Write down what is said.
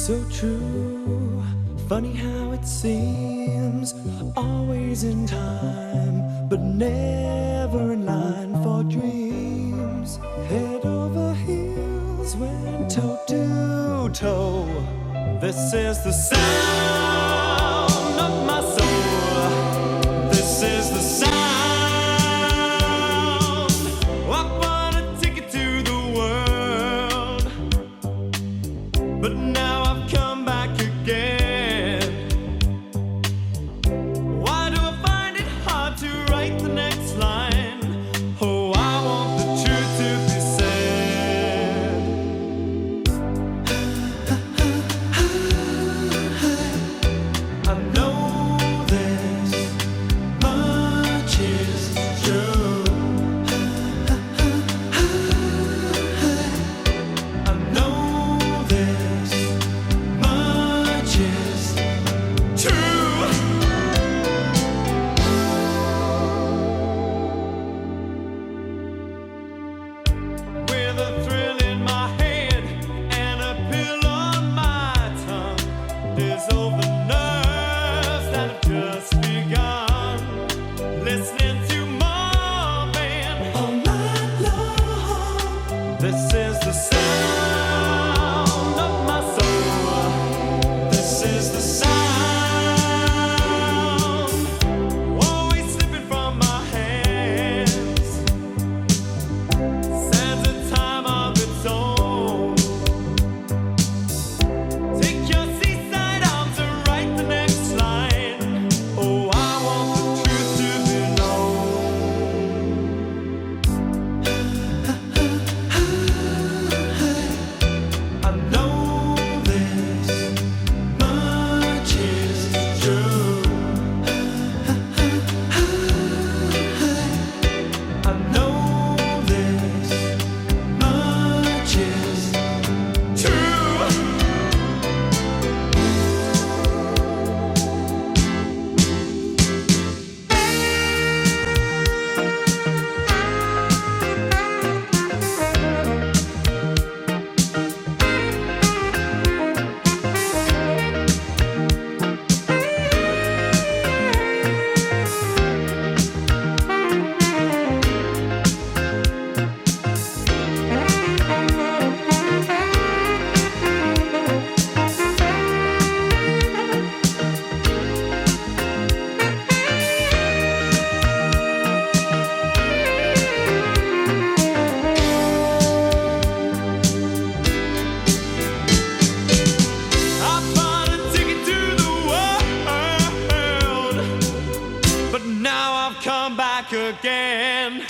So true, funny how it seems, always in time, but never in line for dreams. Head over heels, went toe to toe. This is the sound of my soul. This is the sound. I want a ticket to the world, but now I've come back again. Why do I find it hard to write the next line? Oh, I want the truth to be said. I know this much is true. I know this much is true. With a thrill in my head and a pill on my tongue, dissolve the nerves that have just begun. Listening to Marvin all night long. This is the sound of my soul. This is the sound, always slipping from my hands. Sands a time of its own. Take your seaside arms and write the next line. Oh, I want the truth to be known. I know this much is true. I know this much is true. I bought a ticket to the world, but now I've come back again.